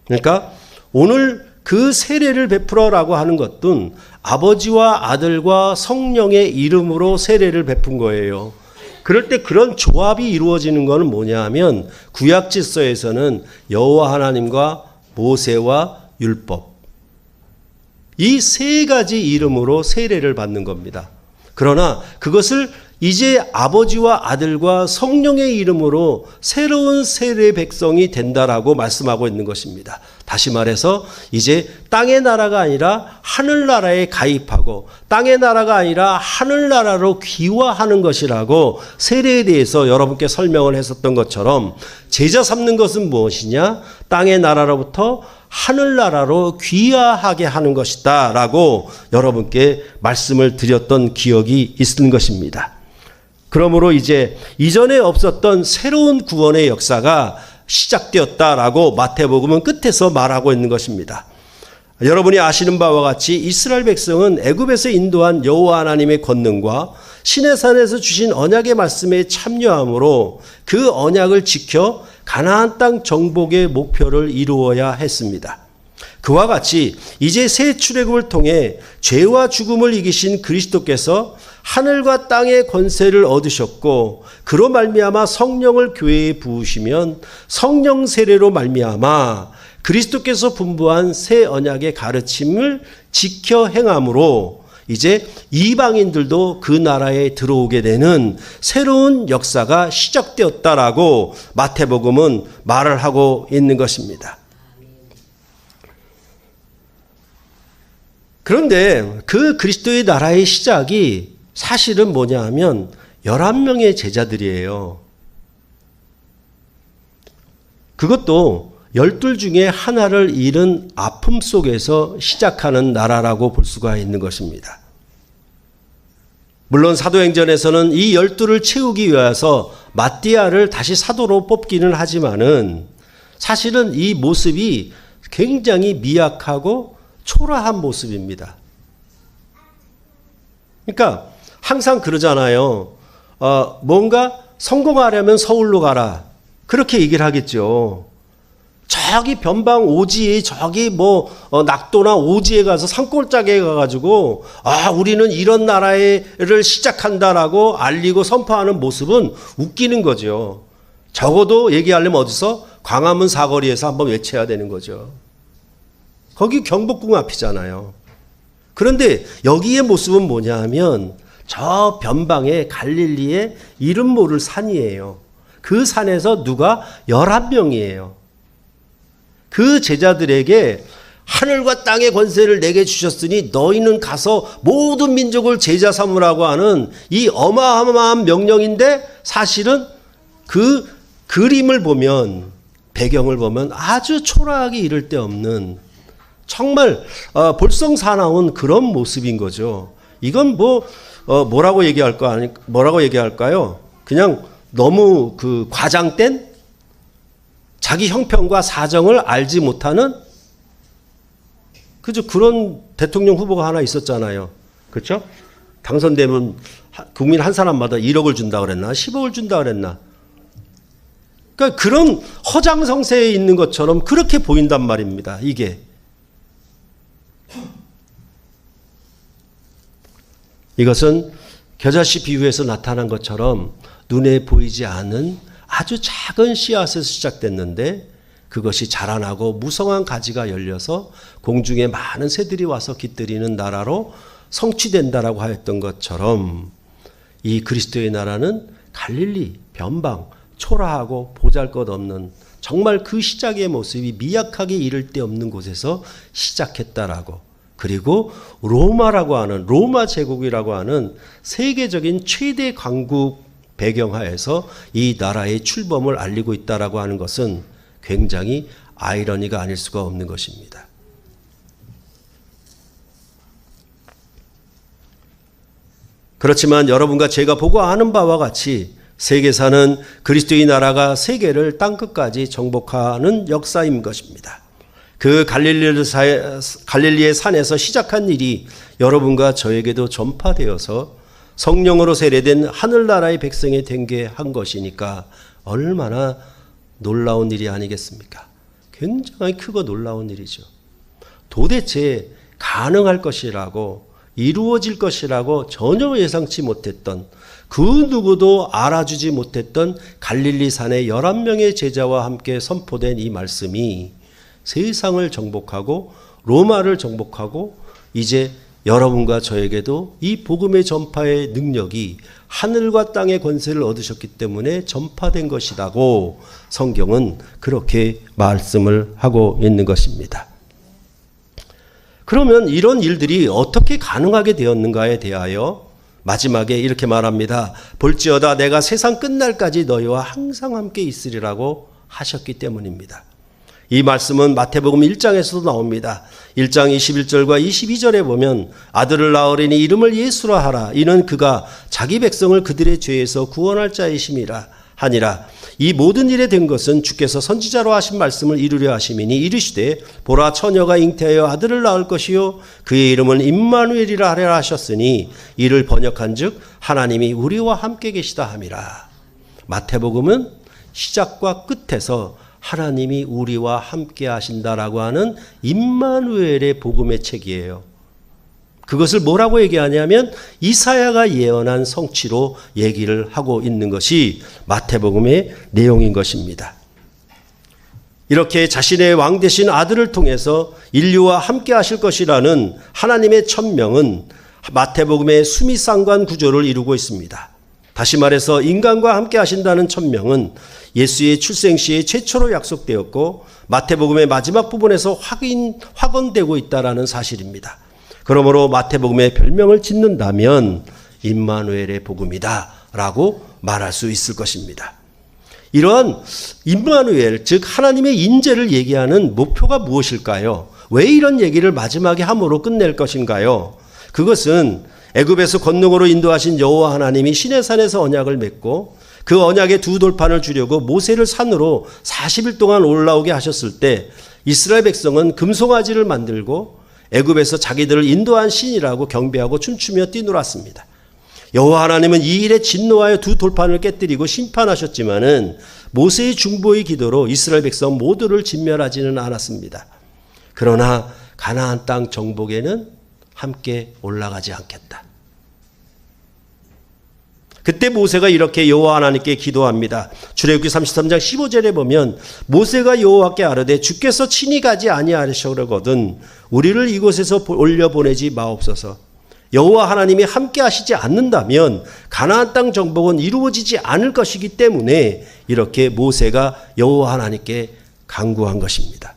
그러니까 오늘 그 세례를 베풀어라고 하는 것은 아버지와 아들과 성령의 이름으로 세례를 베푼 거예요. 그럴 때 그런 조합이 이루어지는 것은 뭐냐 하면 구약 질서에서는 여호와 하나님과 모세와 율법, 이 세 가지 이름으로 세례를 받는 겁니다. 그러나 그것을 이제 아버지와 아들과 성령의 이름으로 새로운 세례 백성이 된다라고 말씀하고 있는 것입니다. 다시 말해서 이제 땅의 나라가 아니라 하늘나라에 가입하고 땅의 나라가 아니라 하늘나라로 귀화하는 것이라고 세례에 대해서 여러분께 설명을 했었던 것처럼, 제자 삼는 것은 무엇이냐? 땅의 나라로부터 하늘나라로 귀화하게 하는 것이다 라고 여러분께 말씀을 드렸던 기억이 있는 것입니다. 그러므로 이제 이전에 없었던 새로운 구원의 역사가 시작되었다라고 마태복음은 끝에서 말하고 있는 것입니다. 여러분이 아시는 바와 같이 이스라엘 백성은 애굽에서 인도한 여호와 하나님의 권능과 시내산에서 주신 언약의 말씀에 참여함으로 그 언약을 지켜 가나안 땅 정복의 목표를 이루어야 했습니다. 그와 같이 이제 새 출애굽을 통해 죄와 죽음을 이기신 그리스도께서 하늘과 땅의 권세를 얻으셨고 그로 말미암아 성령을 교회에 부으시면 성령 세례로 말미암아 그리스도께서 분부한 새 언약의 가르침을 지켜 행함으로 이제 이방인들도 그 나라에 들어오게 되는 새로운 역사가 시작되었다라고 마태복음은 말을 하고 있는 것입니다. 그런데 그 그리스도의 나라의 시작이 사실은 뭐냐 하면 11명의 제자들이에요. 그것도 12 중에 하나를 잃은 아픔 속에서 시작하는 나라라고 볼 수가 있는 것입니다. 물론 사도행전에서는 이 12를 채우기 위해서 마띠아를 다시 사도로 뽑기는 하지만은 사실은 이 모습이 굉장히 미약하고 초라한 모습입니다. 그러니까 항상 그러잖아요. 뭔가 성공하려면 서울로 가라. 그렇게 얘기를 하겠죠. 저기 변방 오지에 저기 낙도나 오지에 가서 산골짜기에 가가지고 우리는 이런 나라를 시작한다라고 알리고 선포하는 모습은 웃기는 거죠. 적어도 얘기하려면 어디서 광화문 사거리에서 한번 외쳐야 되는 거죠. 거기 경복궁 앞이잖아요. 그런데 여기의 모습은 뭐냐 하면 저 변방의 갈릴리의 이름 모를 산이에요. 그 산에서 누가 11명이에요. 그 제자들에게 하늘과 땅의 권세를 내게 주셨으니 너희는 가서 모든 민족을 제자 삼으라고 하는 이 어마어마한 명령인데 사실은 그 그림을 보면 배경을 보면 아주 초라하기 이를 데 없는 정말 볼썽사나운 그런 모습인 거죠. 이건 뭐라고 얘기할까요? 그냥 너무 그 과장된 자기 형편과 사정을 알지 못하는 그런 대통령 후보가 하나 있었잖아요. 그렇죠? 당선되면 국민 한 사람마다 1억을 준다 그랬나? 10억을 준다 그랬나? 그러니까 그런 허장성세에 있는 것처럼 그렇게 보인단 말입니다. 이게. 이것은 겨자씨 비유에서 나타난 것처럼 눈에 보이지 않은 아주 작은 씨앗에서 시작됐는데 그것이 자라나고 무성한 가지가 열려서 공중에 많은 새들이 와서 깃들이는 나라로 성취된다라고 하였던 것처럼 이 그리스도의 나라는 갈릴리, 변방, 초라하고 보잘것없는 정말 그 시작의 모습이 미약하게 이를 데 없는 곳에서 시작했다라고. 그리고 로마라고 하는 로마 제국이라고 하는 세계적인 최대 강국 배경하에서 이 나라의 출범을 알리고 있다라고 하는 것은 굉장히 아이러니가 아닐 수가 없는 것입니다. 그렇지만 여러분과 제가 보고 아는 바와 같이 세계사는 그리스도의 나라가 세계를 땅끝까지 정복하는 역사인 것입니다. 그 갈릴리의 산에서 시작한 일이 여러분과 저에게도 전파되어서 성령으로 세례된 하늘나라의 백성이 된 게 한 것이니까 얼마나 놀라운 일이 아니겠습니까? 굉장히 크고 놀라운 일이죠. 도대체 가능할 것이라고 이루어질 것이라고 전혀 예상치 못했던 그 누구도 알아주지 못했던 갈릴리 산의 11명의 제자와 함께 선포된 이 말씀이 세상을 정복하고 로마를 정복하고 이제 여러분과 저에게도 이 복음의 전파의 능력이 하늘과 땅의 권세를 얻으셨기 때문에 전파된 것이라고 성경은 그렇게 말씀을 하고 있는 것입니다. 그러면 이런 일들이 어떻게 가능하게 되었는가에 대하여 마지막에 이렇게 말합니다. 볼지어다 내가 세상 끝날까지 너희와 항상 함께 있으리라고 하셨기 때문입니다. 이 말씀은 마태복음 1장에서도 나옵니다. 1장 21절과 22절에 보면 아들을 낳으리니 이름을 예수라 하라. 이는 그가 자기 백성을 그들의 죄에서 구원할 자이심이라 하니라. 이 모든 일에 된 것은 주께서 선지자로 하신 말씀을 이루려 하심이니 이르시되 보라 처녀가 잉태하여 아들을 낳을 것이요 그의 이름은 임마누엘이라 하리라 하셨으니 이를 번역한즉 하나님이 우리와 함께 계시다 함이라. 마태복음은 시작과 끝에서 하나님이 우리와 함께 하신다라고 하는 임마누엘의 복음의 책이에요. 그것을 뭐라고 얘기하냐면 이사야가 예언한 성취로 얘기를 하고 있는 것이 마태복음의 내용인 것입니다. 이렇게 자신의 왕 되신 아들을 통해서 인류와 함께 하실 것이라는 하나님의 천명은 마태복음의 수미상관 구조를 이루고 있습니다. 다시 말해서 인간과 함께 하신다는 천명은 예수의 출생 시에 최초로 약속되었고 마태복음의 마지막 부분에서 확언되고 있다는 사실입니다. 그러므로 마태복음의 별명을 짓는다면 임마누엘의 복음이다 라고 말할 수 있을 것입니다. 이러한 임마누엘, 즉 하나님의 인재를 얘기하는 목표가 무엇일까요? 왜 이런 얘기를 마지막에 함으로 끝낼 것인가요? 그것은 애굽에서 권능으로 인도하신 여호와 하나님이 시내산에서 언약을 맺고 그 언약의 두 돌판을 주려고 모세를 산으로 40일 동안 올라오게 하셨을 때 이스라엘 백성은 금송아지를 만들고 애굽에서 자기들을 인도한 신이라고 경배하고 춤추며 뛰놀았습니다. 여호와 하나님은 이 일에 진노하여 두 돌판을 깨뜨리고 심판하셨지만은 모세의 중보의 기도로 이스라엘 백성 모두를 진멸하지는 않았습니다. 그러나 가나안 땅 정복에는 함께 올라가지 않겠다. 그때 모세가 이렇게 여호와 하나님께 기도합니다. 출애굽기 33장 15절에 보면 모세가 여호와께 아뢰되 주께서 친히 가지 아니하시려거든 우리를 이곳에서 올려보내지 마옵소서. 여호와 하나님이 함께 하시지 않는다면 가나안 땅 정복은 이루어지지 않을 것이기 때문에 이렇게 모세가 여호와 하나님께 간구한 것입니다.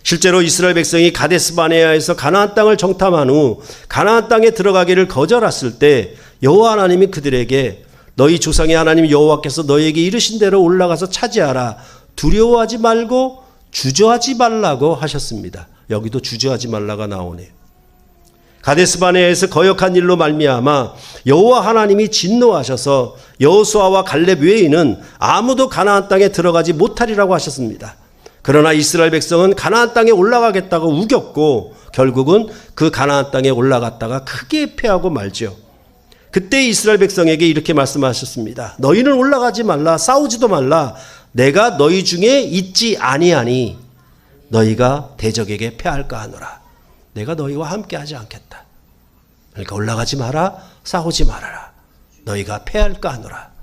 실제로 이스라엘 백성이 가데스 바네아에서 가나안 땅을 정탐한 후 가나안 땅에 들어가기를 거절했을 때 여호와 하나님이 그들에게 너희 조상의 하나님 여호와께서 너희에게 이르신 대로 올라가서 차지하라. 두려워하지 말고 주저하지 말라고 하셨습니다. 여기도 주저하지 말라가 나오네요. 가데스 바네아에서 거역한 일로 말미암아 여호와 하나님이 진노하셔서 여호수아와 갈렙 외에는 아무도 가나안 땅에 들어가지 못하리라고 하셨습니다. 그러나 이스라엘 백성은 가나안 땅에 올라가겠다고 우겼고 결국은 그 가나안 땅에 올라갔다가 크게 패하고 말죠. 그때 이스라엘 백성에게 이렇게 말씀하셨습니다. 너희는 올라가지 말라, 싸우지도 말라. 내가 너희 중에 있지 아니하니 너희가 대적에게 패할까 하노라. 내가 너희와 함께 하지 않겠다. 그러니까 올라가지 마라, 싸우지 말아라. 너희가 패할까 하노라.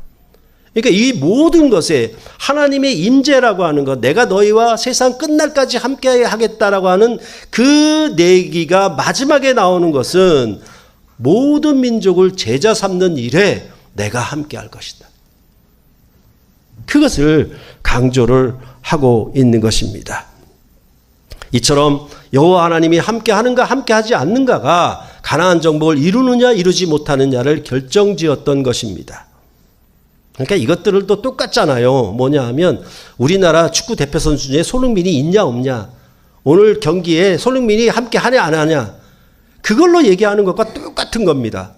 그러니까 이 모든 것에 하나님의 임재라고 하는 것, 내가 너희와 세상 끝날까지 함께 하겠다라고 하는 그 내기가 마지막에 나오는 것은 모든 민족을 제자 삼는 일에 내가 함께 할 것이다. 그것을 강조를 하고 있는 것입니다. 이처럼 여호와 하나님이 함께 하는가 함께 하지 않는가가 가나안 정복을 이루느냐 이루지 못하느냐를 결정지었던 것입니다. 그러니까 이것들을 또 똑같잖아요. 뭐냐 하면 우리나라 축구 대표 선수 중에 손흥민이 있냐 없냐, 오늘 경기에 손흥민이 함께 하냐 안 하냐, 그걸로 얘기하는 것과 똑같은 겁니다.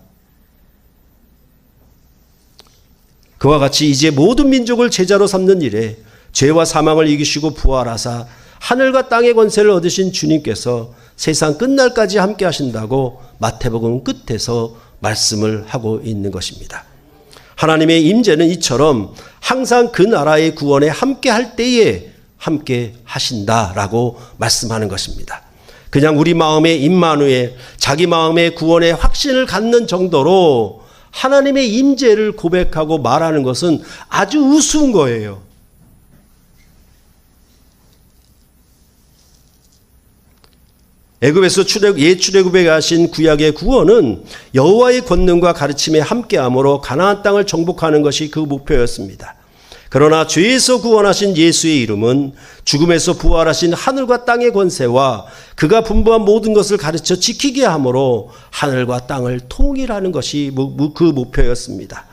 그와 같이 이제 모든 민족을 제자로 삼는 일에 죄와 사망을 이기시고 부활하사 하늘과 땅의 권세를 얻으신 주님께서 세상 끝날까지 함께 하신다고 마태복음 끝에서 말씀을 하고 있는 것입니다. 하나님의 임재는 이처럼 항상 그 나라의 구원에 함께 할 때에 함께 하신다라고 말씀하는 것입니다. 그냥 우리 마음에 임마누엘, 자기 마음의 구원의 확신을 갖는 정도로 하나님의 임재를 고백하고 말하는 것은 아주 우스운 거예요. 애굽에서 옛 출애굽에 가신 구약의 구원은 여호와의 권능과 가르침에 함께함으로 가나안 땅을 정복하는 것이 그 목표였습니다. 그러나 죄에서 구원하신 예수의 이름은 죽음에서 부활하신 하늘과 땅의 권세와 그가 분부한 모든 것을 가르쳐 지키게 함으로 하늘과 땅을 통일하는 것이 그 목표였습니다.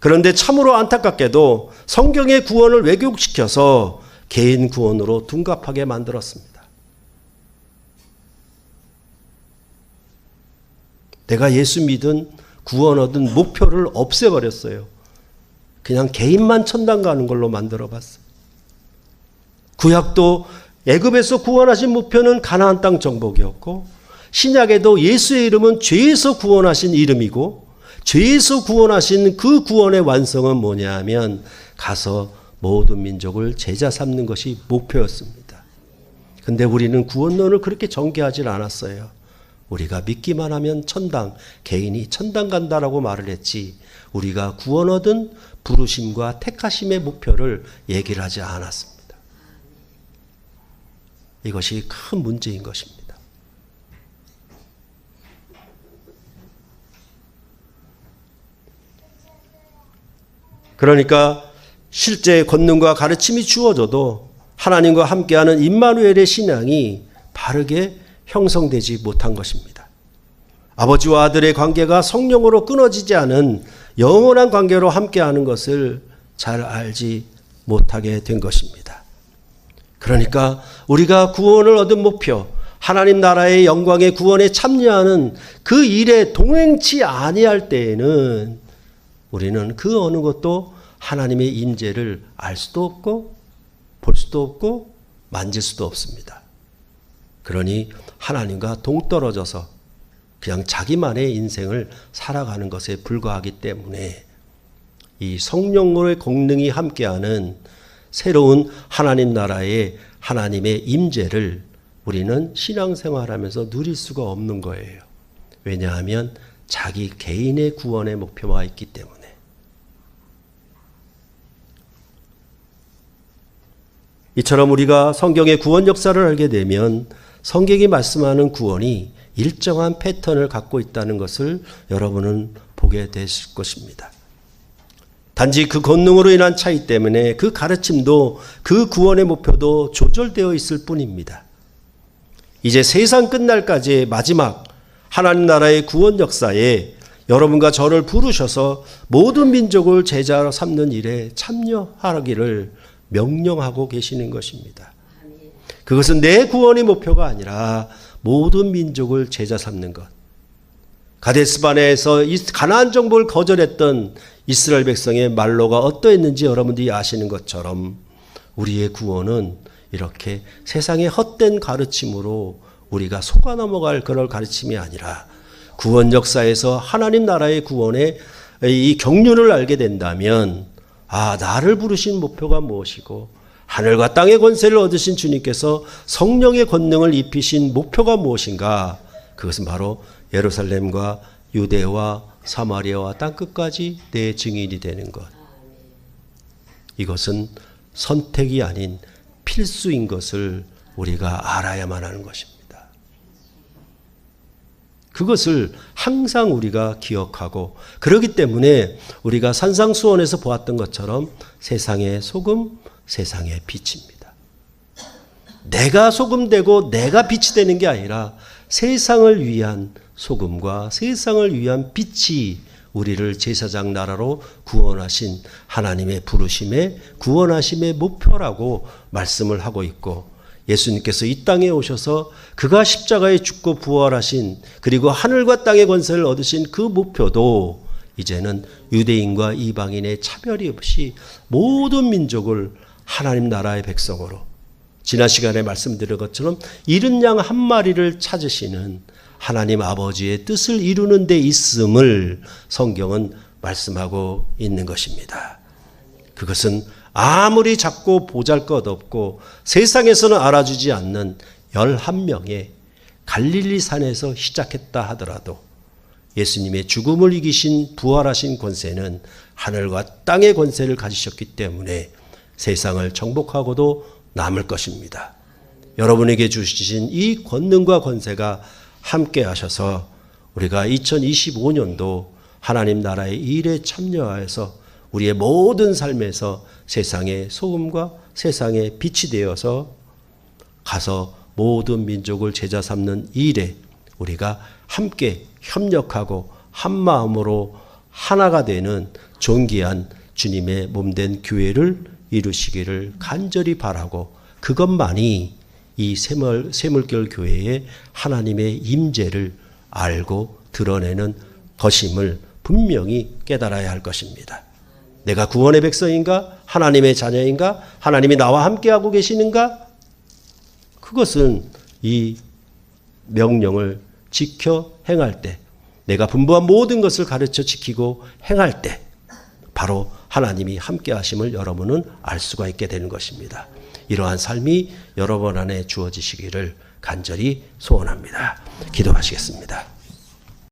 그런데 참으로 안타깝게도 성경의 구원을 왜곡시켜서 개인 구원으로 둔갑하게 만들었습니다. 내가 예수 믿은 구원 얻은 목표를 없애버렸어요. 그냥 개인만 천당 가는 걸로 만들어 봤어요. 구약도 애굽에서 구원하신 목표는 가나안 땅 정복이었고, 신약에도 예수의 이름은 죄에서 구원하신 이름이고, 죄에서 구원하신 그 구원의 완성은 뭐냐 하면 가서 모든 민족을 제자 삼는 것이 목표였습니다. 근데 우리는 구원론을 그렇게 전개하지 않았어요. 우리가 믿기만 하면 천당, 개인이 천당 간다라고 말을 했지, 우리가 구원 얻은 부르심과 택하심의 목표를 얘기를 하지 않았습니다. 이것이 큰 문제인 것입니다. 그러니까 실제 권능과 가르침이 주어져도 하나님과 함께하는 임마누엘의 신앙이 바르게 형성되지 못한 것입니다. 아버지와 아들의 관계가 성령으로 끊어지지 않은 영원한 관계로 함께하는 것을 잘 알지 못하게 된 것입니다. 그러니까 우리가 구원을 얻은 목표, 하나님 나라의 영광의 구원에 참여하는 그 일에 동행치 아니할 때에는 우리는 그 어느 것도 하나님의 임재를 알 수도 없고 볼 수도 없고 만질 수도 없습니다. 그러니 하나님과 동떨어져서 그냥 자기만의 인생을 살아가는 것에 불과하기 때문에 이 성령으로의 권능이 함께하는 새로운 하나님 나라의 하나님의 임재를 우리는 신앙생활하면서 누릴 수가 없는 거예요. 왜냐하면 자기 개인의 구원의 목표가 있기 때문에. 이처럼 우리가 성경의 구원 역사를 알게 되면 성경이 말씀하는 구원이 일정한 패턴을 갖고 있다는 것을 여러분은 보게 되실 것입니다. 단지 그 권능으로 인한 차이 때문에 그 가르침도 그 구원의 목표도 조절되어 있을 뿐입니다. 이제 세상 끝날까지의 마지막 하나님 나라의 구원 역사에 여러분과 저를 부르셔서 모든 민족을 제자로 삼는 일에 참여하기를 명령하고 계시는 것입니다. 그것은 내 구원의 목표가 아니라 모든 민족을 제자 삼는 것. 가데스바네에서 가나안 정복을 거절했던 이스라엘 백성의 말로가 어떠했는지 여러분들이 아시는 것처럼 우리의 구원은 이렇게 세상의 헛된 가르침으로 우리가 속아 넘어갈 그럴 가르침이 아니라 구원 역사에서 하나님 나라의 구원의 이 경륜을 알게 된다면 나를 부르신 목표가 무엇이고 하늘과 땅의 권세를 얻으신 주님께서 성령의 권능을 입히신 목표가 무엇인가? 그것은 바로 예루살렘과 유대와 사마리아와 땅끝까지 내 증인이 되는 것. 이것은 선택이 아닌 필수인 것을 우리가 알아야만 하는 것입니다. 그것을 항상 우리가 기억하고, 그렇기 때문에 우리가 산상수원에서 보았던 것처럼 세상의 소금, 세상의 빛입니다. 내가 소금 되고 내가 빛이 되는 게 아니라 세상을 위한 소금과 세상을 위한 빛이 우리를 제사장 나라로 구원하신 하나님의 부르심의 구원하심의 목표라고 말씀을 하고 있고, 예수님께서 이 땅에 오셔서 그가 십자가에 죽고 부활하신, 그리고 하늘과 땅의 권세를 얻으신 그 목표도 이제는 유대인과 이방인의 차별이 없이 모든 민족을 하나님 나라의 백성으로, 지난 시간에 말씀드린 것처럼 잃은 양 한 마리를 찾으시는 하나님 아버지의 뜻을 이루는 데 있음을 성경은 말씀하고 있는 것입니다. 그것은 아무리 작고 보잘것없고 세상에서는 알아주지 않는 11명의 갈릴리 산에서 시작했다 하더라도 예수님의 죽음을 이기신 부활하신 권세는 하늘과 땅의 권세를 가지셨기 때문에 세상을 정복하고도 남을 것입니다. 여러분에게 주신 이 권능과 권세가 함께 하셔서 우리가 2025년도 하나님 나라의 일에 참여하여서 우리의 모든 삶에서 세상의 소금과 세상의 빛이 되어서 가서 모든 민족을 제자 삼는 일에 우리가 함께 협력하고 한 마음으로 하나가 되는 존귀한 주님의 몸된 교회를 이루시기를 간절히 바라고, 그것만이 이 샘물결 교회의 하나님의 임재를 알고 드러내는 것임을 분명히 깨달아야 할 것입니다. 내가 구원의 백성인가? 하나님의 자녀인가? 하나님이 나와 함께하고 계시는가? 그것은 이 명령을 지켜 행할 때, 내가 분부한 모든 것을 가르쳐 지키고 행할 때 바로 하나님이 함께 하심을 여러분은 알 수가 있게 되는 것입니다. 이러한 삶이 여러분 안에 주어지시기를 간절히 소원합니다. 기도하시겠습니다.